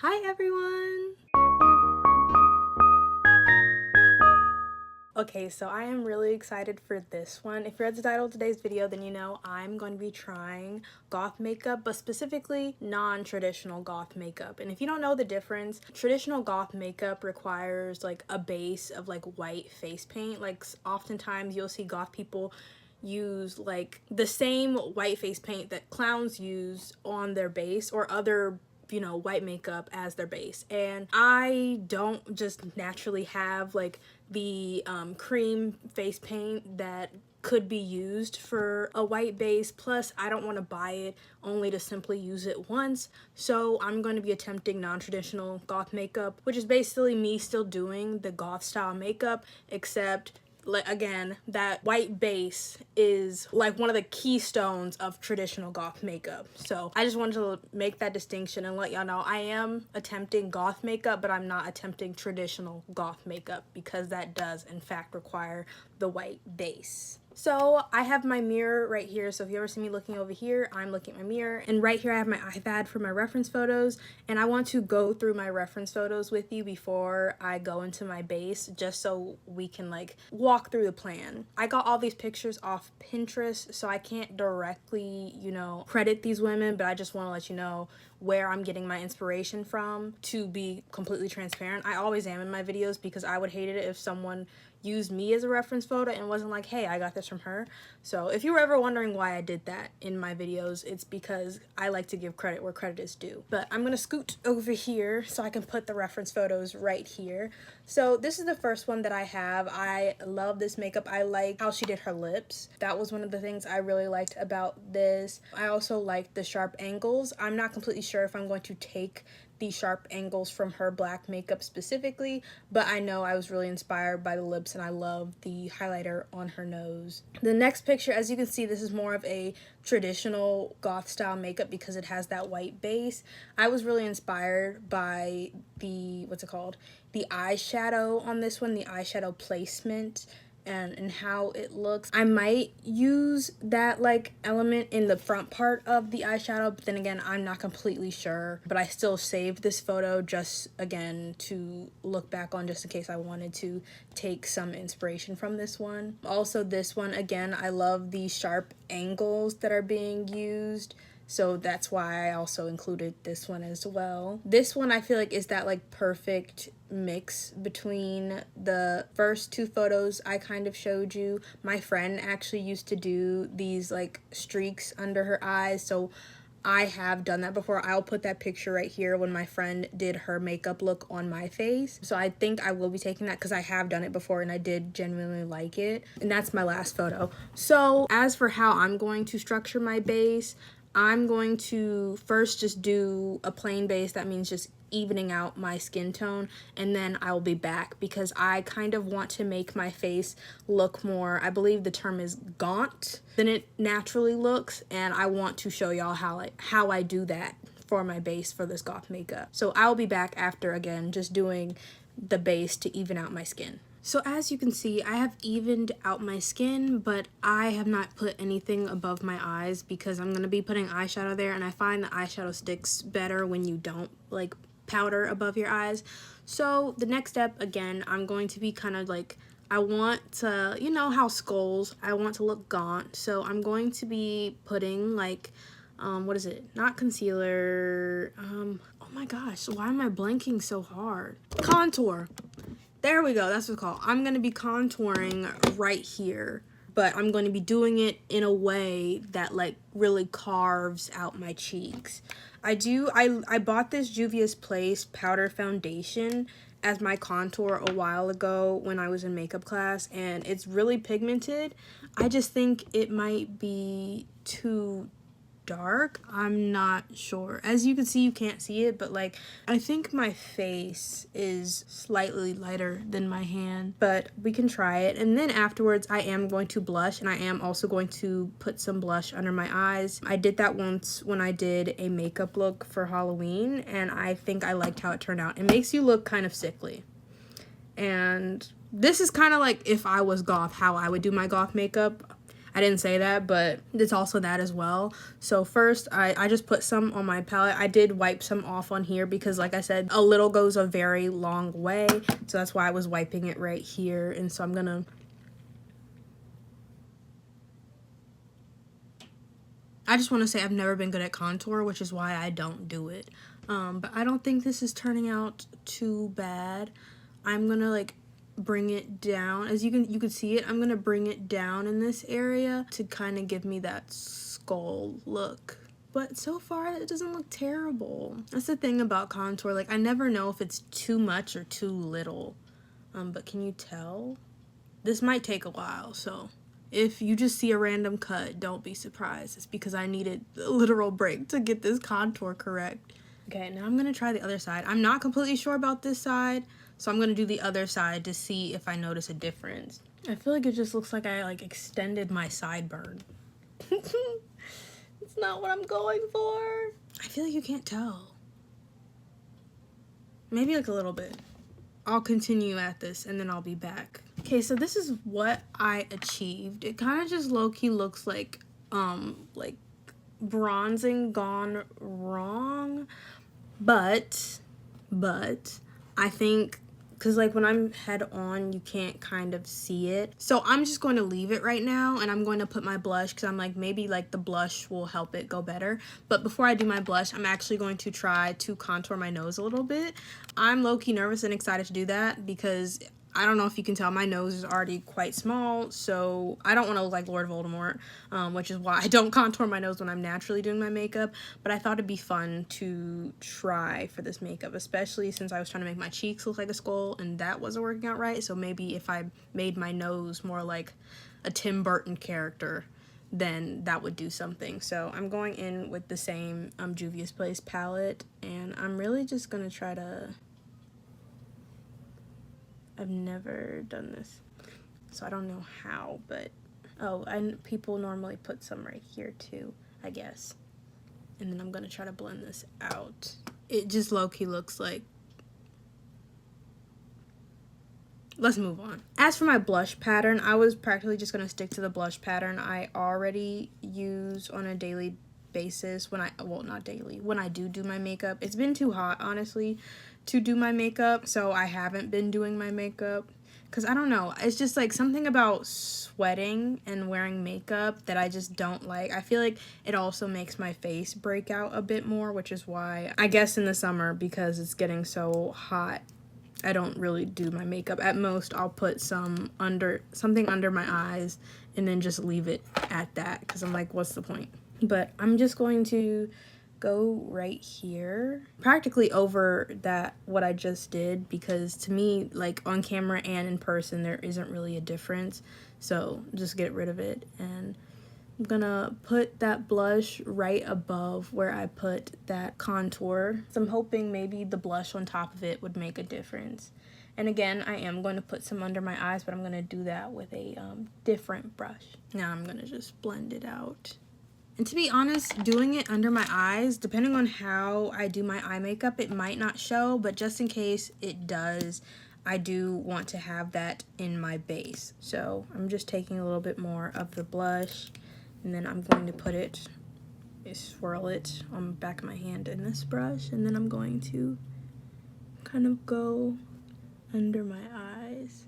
Hi everyone! Okay, so I am really excited for this one. If you read the title of today's video, then you know I'm going to be trying goth makeup, but specifically non-traditional goth makeup. And if you don't know the difference, traditional goth makeup requires like a base of like white face paint. Like oftentimes you'll see goth people use like the same white face paint that clowns use on their base or other white makeup as their base. And I don't just naturally have like the cream face paint that could be used for a white base, plus I don't want to buy it only to simply use it once. So I'm going to be attempting non-traditional goth makeup, which is basically me still doing the goth style makeup, except again, that white base is like one of the keystones of traditional goth makeup. So I just wanted to make that distinction and let y'all know I am attempting goth makeup, but I'm not attempting traditional goth makeup because that does in fact require the white base. So I have my mirror right here. So if you ever see me looking over here, I'm looking at my mirror. And right here I have my iPad for my reference photos. And I want to go through my reference photos with you before I go into my base, just so we can like walk through the plan. I got all these pictures off Pinterest, so I can't directly, credit these women, but I just want to let you know where I'm getting my inspiration from to be completely transparent. I always am in my videos because I would hate it if someone used me as a reference photo and wasn't like, hey, I got this from her. So if you were ever wondering why I did that in my videos, it's because I like to give credit where credit is due. But I'm gonna scoot over here so I can put the reference photos right here. So this is the first one that I have. I love this makeup. I like how she did her lips. That was one of the things I really liked about this. I also like the sharp angles. I'm not completely sure if I'm going to take the sharp angles from her black makeup specifically, but I know I was really inspired by the lips and I love the highlighter on her nose. The next picture, as you can see, this is more of a traditional goth style makeup because it has that white base. I was really inspired by the, the eyeshadow on this one, the eyeshadow placement and how it looks. I might use that like element in the front part of the eyeshadow, but then again, I'm not completely sure. But I still saved this photo just again to look back on, just in case I wanted to take some inspiration from this one. Also this one, again, I love the sharp angles that are being used. So that's why I also included this one as well. This one I feel like is that like perfect mix between the first two photos I kind of showed you. My friend actually used to do these like streaks under her eyes, so I have done that before. I'll put that picture right here when my friend did her makeup look on my face. So I think I will be taking that because I have done it before and I did genuinely like it. And that's my last photo. So as for how I'm going to structure my base, I'm going to first just do a plain base. That means just evening out my skin tone, and then I'll be back because I kind of want to make my face look more, I believe the term is gaunt, than it naturally looks, and I want to show y'all how I do that for my base for this goth makeup. So I'll be back after, again, just doing the base to even out my skin. So as you can see, I have evened out my skin, but I have not put anything above my eyes because I'm going to be putting eyeshadow there, and I find the eyeshadow sticks better when you don't like powder above your eyes. So the next step, again, I'm going to be kind of like, I want to, you know how skulls, I want to look gaunt. So I'm going to be putting like, what is it? Not concealer. Oh my gosh, why am I blanking so hard? Contour. There we go, that's what it's called. I'm going to be contouring right here, but I'm going to be doing it in a way that like really carves out my cheeks. I bought this Juvia's Place powder foundation as my contour a while ago when I was in makeup class, and it's really pigmented. I just think it might be too dark. I'm not sure. As you can see, you can't see it, but like I think my face is slightly lighter than my hand, but we can try it. And then afterwards I am going to blush, and I am also going to put some blush under my eyes. I did that once when I did a makeup look for Halloween, and I think I liked how it turned out. It makes you look kind of sickly. And this is kind of like if I was goth, how I would do my goth makeup. I didn't say that, but it's also that as well. So first, I just put some on my palette. I did wipe some off on here because, like I said, a little goes a very long way. So that's why I was wiping it right here. And so I'm gonna... I just want to say I've never been good at contour, which is why I don't do it. But I don't think this is turning out too bad. I'm gonna like bring it down. As you can see it, I'm gonna bring it down in this area to kind of give me that skull look. But so far, it doesn't look terrible. That's the thing about contour. Like, I never know if it's too much or too little. But can you tell? This might take a while, so if you just see a random cut, don't be surprised. It's because I needed a literal break to get this contour correct. Okay, now I'm gonna try the other side. I'm not completely sure about this side, so I'm gonna do the other side to see if I notice a difference. I feel like it just looks like I like extended my sideburn. It's not what I'm going for. I feel like you can't tell. Maybe like a little bit. I'll continue at this and then I'll be back. Okay, so this is what I achieved. It kind of just low-key looks like bronzing gone wrong. But I think, because like when I'm head on, you can't kind of see it. So I'm just going to leave it right now, and I'm going to put my blush because I'm like, maybe like the blush will help it go better. But before I do my blush, I'm actually going to try to contour my nose a little bit. I'm low-key nervous and excited to do that because I don't know if you can tell, my nose is already quite small, so I don't want to look like Lord Voldemort, which is why I don't contour my nose when I'm naturally doing my makeup, but I thought it'd be fun to try for this makeup, especially since I was trying to make my cheeks look like a skull, and that wasn't working out right. So maybe if I made my nose more like a Tim Burton character, then that would do something. So I'm going in with the same Juvia's Place palette, and I'm really just gonna try to... I've never done this, so I don't know how, but oh, people normally put some right here too, I guess. And then I'm gonna try to blend this out. It just low-key looks like... Let's move on. As for my blush pattern, I was practically just gonna stick to the blush pattern I already use on a daily basis when not daily, when I do my makeup. It's been too hot, honestly, to do my makeup, so I haven't been doing my makeup because I don't know, it's just like something about sweating and wearing makeup that I just don't like. I feel like it also makes my face break out a bit more, which is why I guess in the summer, because it's getting so hot, I don't really do my makeup. At most I'll put something under my eyes and then just leave it at that because I'm like, what's the point? But I'm just going to go right here, practically over that what I just did, because to me, like on camera and in person, there isn't really a difference. So just get rid of it, and I'm gonna put that blush right above where I put that contour. So I'm hoping maybe the blush on top of it would make a difference. And again, I am going to put some under my eyes, but I'm gonna do that with a different brush. Now I'm gonna just blend it out. And to be honest, doing it under my eyes, depending on how I do my eye makeup, it might not show, but just in case it does, I do want to have that in my base. So I'm just taking a little bit more of the blush, and then I'm going to put it, swirl it on the back of my hand in this brush, and then I'm going to kind of go under my eyes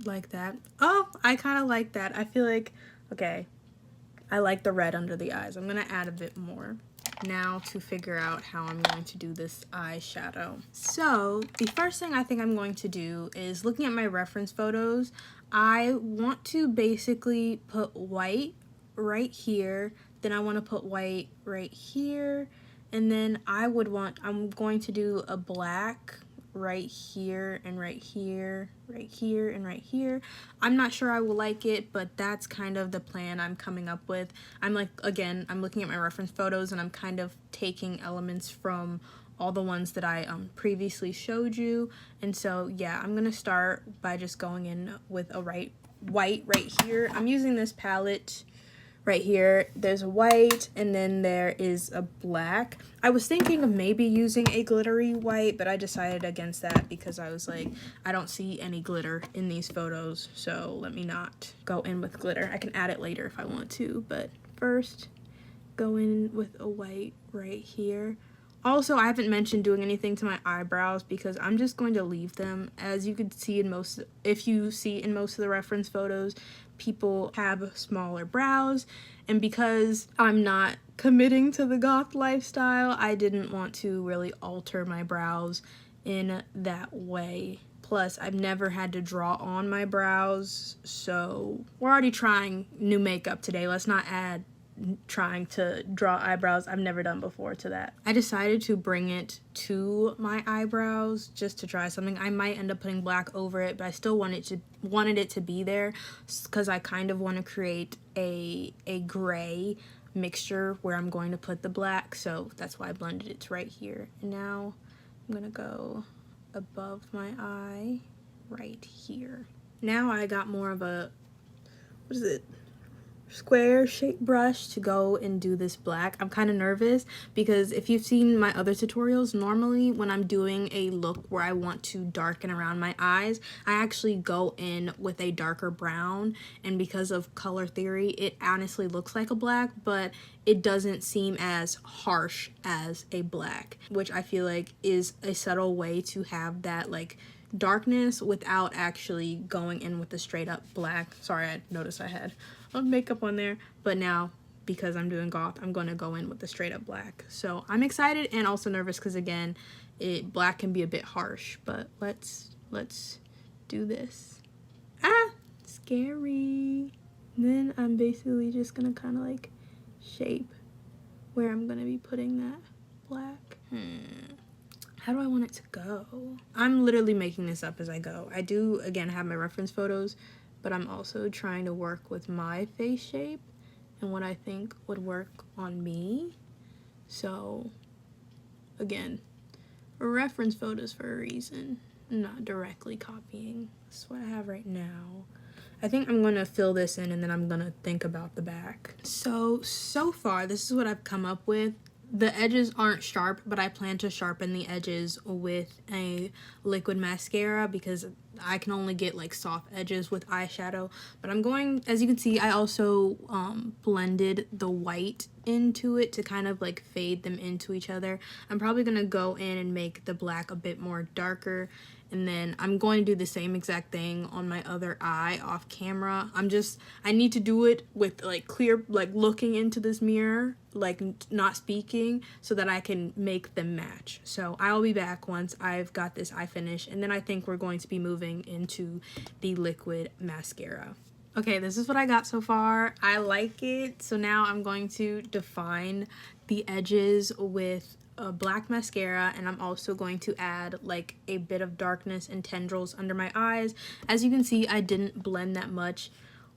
like that. Oh, I kind of like that. I feel like, okay, I like the red under the eyes. I'm gonna add a bit more now to figure out how I'm going to do this eyeshadow. So the first thing I think I'm going to do is, looking at my reference photos, I want to basically put white right here, then I want to put white right here, and then I'm going to do a black right here and right here, right here and right here. I'm not sure I will like it, but that's kind of the plan I'm coming up with. I'm like, again, I'm looking at my reference photos and I'm kind of taking elements from all the ones that I previously showed you. And so yeah, I'm gonna start by just going in with a white right here. I'm using this palette right here there's a white, and then there is a black. I was thinking of maybe using a glittery white, but I decided against that because I was like, I don't see any glitter in these photos, so let me not go in with glitter. I can add it later if I want to, but first go in with a white right here. Also, I haven't mentioned doing anything to my eyebrows because I'm just going to leave them. As you can see in most, if you see in most of the reference photos, people have smaller brows, and because I'm not committing to the goth lifestyle, I didn't want to really alter my brows in that way. Plus, I've never had to draw on my brows, so we're already trying new makeup today. Let's not add trying to draw eyebrows I've never done before to that. I decided to bring it to my eyebrows just to try something. I might end up putting black over it, but I still wanted it to be there because I kind of want to create a gray mixture where I'm going to put the black, so that's why I blended it to right here. And now I'm gonna go above my eye right here. Now I got more of a, what is it, square shape brush to go and do this black. I'm kind of nervous because if you've seen my other tutorials, normally when I'm doing a look where I want to darken around my eyes, I actually go in with a darker brown, and because of color theory, it honestly looks like a black, but it doesn't seem as harsh as a black, which I feel like is a subtle way to have that like darkness without actually going in with a straight up black. Sorry, I noticed I had makeup on there, but now because I'm doing goth, I'm going to go in with the straight up black. So I'm excited and also nervous because again, black can be a bit harsh, but let's do this. Ah, scary. Then I'm basically just gonna kind of like shape where I'm gonna be putting that black. How do I want it to go? I'm literally making this up as I go. I do, again, have my reference photos, but I'm also trying to work with my face shape and what I think would work on me. So, again, reference photos for a reason, not directly copying. That's what I have right now. I think I'm going to fill this in and then I'm going to think about the back. So far, this is what I've come up with. The edges aren't sharp, but I plan to sharpen the edges with a liquid mascara because I can only get like soft edges with eyeshadow. But I'm going, as you can see, I also blended the white into it to kind of like fade them into each other. I'm probably going to go in and make the black a bit more darker. And then I'm going to do the same exact thing on my other eye off camera. I need to do it with like clear, like looking into this mirror, like not speaking, so that I can make them match. So I'll be back once I've got this eye finished. And then I think we're going to be moving into the liquid mascara. Okay, this is what I got so far. I like it. So now I'm going to define the edges with a black mascara, and I'm also going to add like a bit of darkness and tendrils under my eyes. As you can see, I didn't blend that much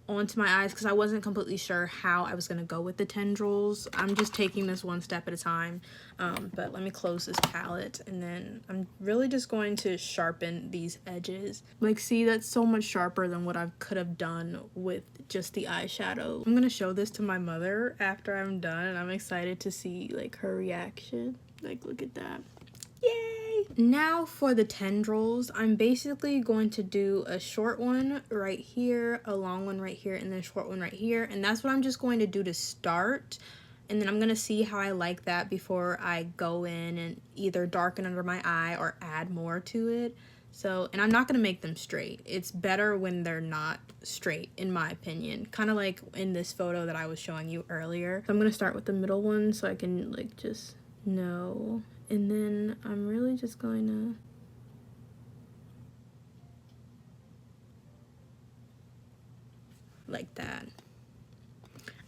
onto my eyes because I wasn't completely sure how I was going to go with the tendrils. I'm just taking this one step at a time. But let me close this palette, and then I'm really just going to sharpen these edges. Like, see, that's so much sharper than what I could have done with just the eyeshadow. I'm going to show this to my mother after I'm done, and I'm excited to see like her reaction. Like, look at that. Yay! Now for the tendrils, I'm basically going to do a short one right here, a long one right here, and then a short one right here. And that's what I'm just going to do to start. And then I'm going to see how I like that before I go in and either darken under my eye or add more to it. So, and I'm not going to make them straight. It's better when they're not straight, in my opinion. Kind of like in this photo that I was showing you earlier. So I'm going to start with the middle one so I can like just know. And then I'm really just going to like that.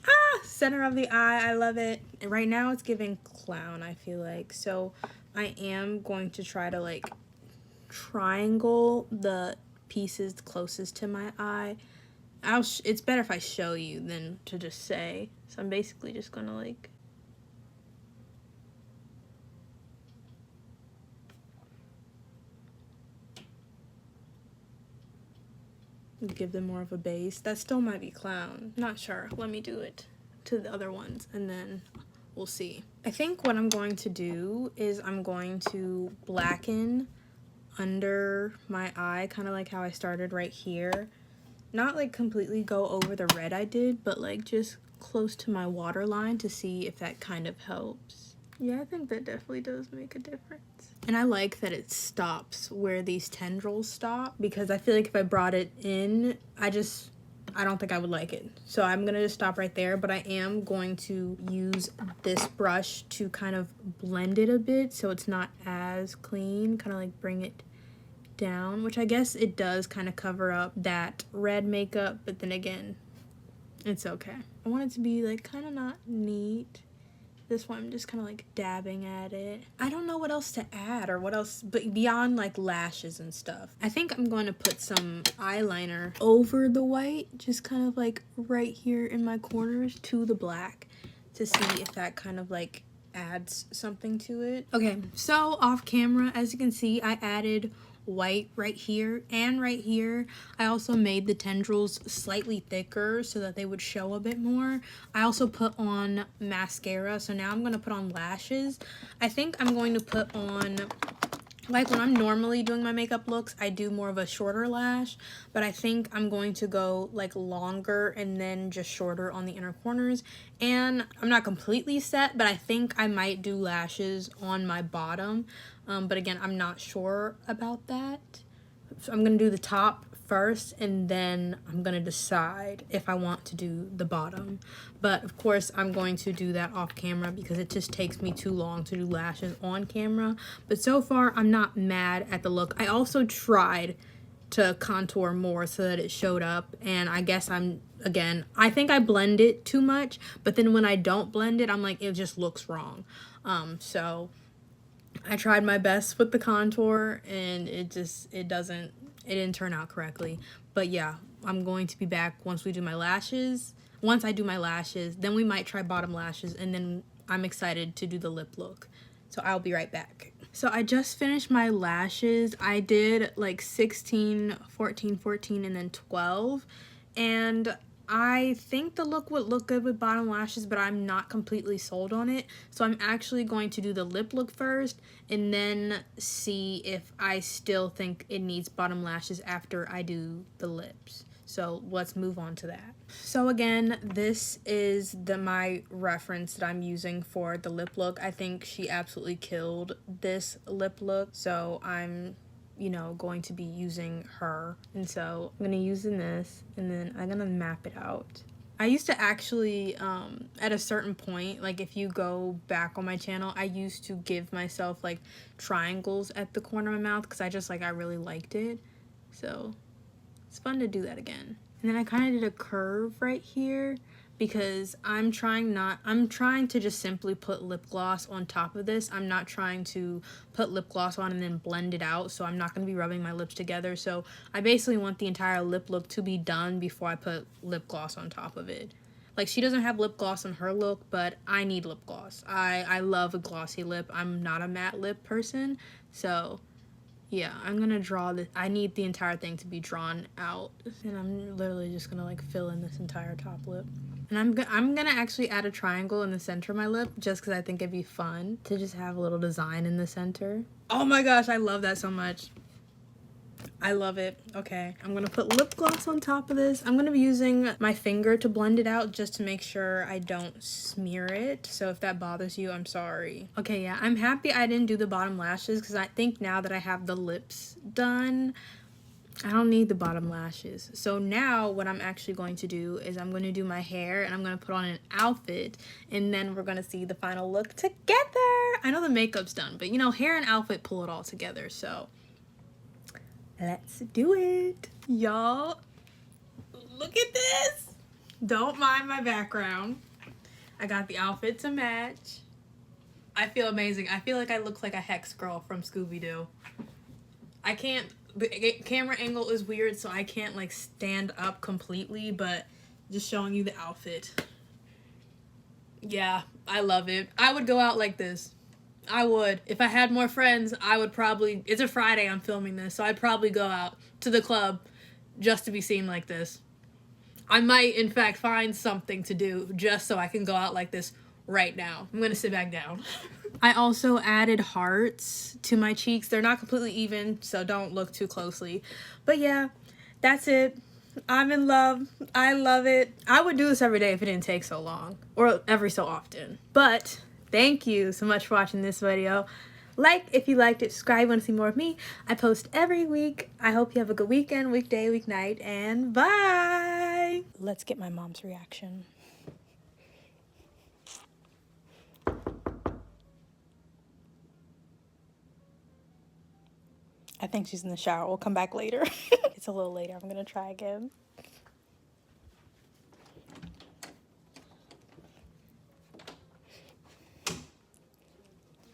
Ah, center of the eye, I love it. And right now it's giving clown, I feel like. So I am going to try to like triangle the pieces closest to my eye. It's better if I show you than to just say. So I'm basically just gonna like give them more of a base. That still might be clown. Not sure. Let me do it. to the other ones, and then we'll see. I think what I'm going to do is I'm going to blacken under my eye, kind of like how I started right here. Not like completely go over the red I did, but like just close to my waterline to see if that kind of helps. Yeah, I think that definitely does make a difference. And I like that it stops where these tendrils stop, because I feel like if I brought it in, I don't think I would like it. So I'm gonna just stop right there, but I am going to use this brush to kind of blend it a bit so it's not as clean, kind of like bring it down, which I guess it does kind of cover up that red makeup, but then again, it's okay. I want it to be like kind of not neat. This one I'm just kind of like dabbing at it. I don't know what else to add or what else, but beyond like lashes and stuff. I think I'm going to put some eyeliner over the white, just kind of like right here in my corners to the black, to see if that kind of like adds something to it. Okay, so off camera, as you can see, I added white right here and right here. I also made the tendrils slightly thicker so that they would show a bit more. I also put on mascara, so now I'm going to put on lashes. I think I'm going to put on, like when I'm normally doing my makeup looks, I do more of a shorter lash, but I think I'm going to go like longer and then just shorter on the inner corners. And I'm not completely set, but I think I might do lashes on my bottom. But again, I'm not sure about that. So I'm going to do the top first, and then I'm going to decide if I want to do the bottom. But of course, I'm going to do that off camera because it just takes me too long to do lashes on camera. But so far, I'm not mad at the look. I also tried to contour more so that it showed up, and I guess I think I blend it too much, but then when I don't blend it, I'm like, it just looks wrong. So I tried my best with the contour, and it didn't turn out correctly. But yeah, I'm going to be back once we do my lashes. Once I do my lashes, then we might try bottom lashes, and then I'm excited to do the lip look. So I'll be right back. So I just finished my lashes. I did like 16, 14, 14, and then 12. And I think the look would look good with bottom lashes, but I'm not completely sold on it. So I'm actually going to do the lip look first and then see if I still think it needs bottom lashes after I do the lips. So let's move on to that. So again, this is my reference that I'm using for the lip look. I think she absolutely killed this lip look. So I'm going to be using her. And so I'm going to use this, and then I'm going to map it out. I used to actually, at a certain point, like if you go back on my channel, I used to give myself like triangles at the corner of my mouth because I really liked it. So it's fun to do that again. And then I kind of did a curve right here because I'm trying to just simply put lip gloss on top of this. I'm not trying to put lip gloss on and then blend it out, so I'm not going to be rubbing my lips together. So I basically want the entire lip look to be done before I put lip gloss on top of it. Like, she doesn't have lip gloss on her look, but I need lip gloss. I love a glossy lip. I'm not a matte lip person, so yeah, I'm gonna draw this. I need the entire thing to be drawn out, and I'm literally just gonna like fill in this entire top lip. And I'm gonna actually add a triangle in the center of my lip just because I think it'd be fun to just have a little design in the center. Oh my gosh, I love that so much. I love it. Okay, I'm gonna put lip gloss on top of this. I'm gonna be using my finger to blend it out just to make sure I don't smear it. So if that bothers you, I'm sorry. Okay, yeah, I'm happy I didn't do the bottom lashes because I think now that I have the lips done, I don't need the bottom lashes. So now what I'm actually going to do is I'm going to do my hair, and I'm going to put on an outfit, and then we're going to see the final look together. I know the makeup's done, but hair and outfit pull it all together. So let's do it. Y'all, look at this. Don't mind my background. I got the outfit to match. I feel amazing. I feel like I look like a Hex girl from Scooby-Doo. The camera angle is weird, so I can't like stand up completely, but just showing you the outfit. Yeah, I love it. I would go out like this. I would. If I had more friends, I would probably, it's a Friday I'm filming this, so I'd probably go out to the club just to be seen like this. I might, in fact, find something to do just so I can go out like this right now. I'm gonna sit back down. I also added hearts to my cheeks. They're not completely even, so don't look too closely. But yeah, that's it. I'm in love. I love it. I would do this every day if it didn't take so long, or every so often. But thank you so much for watching this video. Like if you liked it, subscribe if you want to see more of me. I post every week. I hope you have a good weekend, weekday, weeknight, and bye. Let's get my mom's reaction. I think she's in the shower. We'll come back later. It's a little later. I'm gonna try again.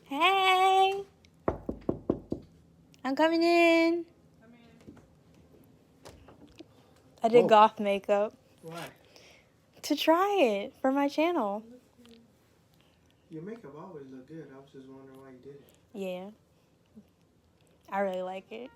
Hey! I'm coming in. I did goth makeup. Why? To try it for my channel. Your makeup always look good. I was just wondering why you did it. Yeah. I really like it.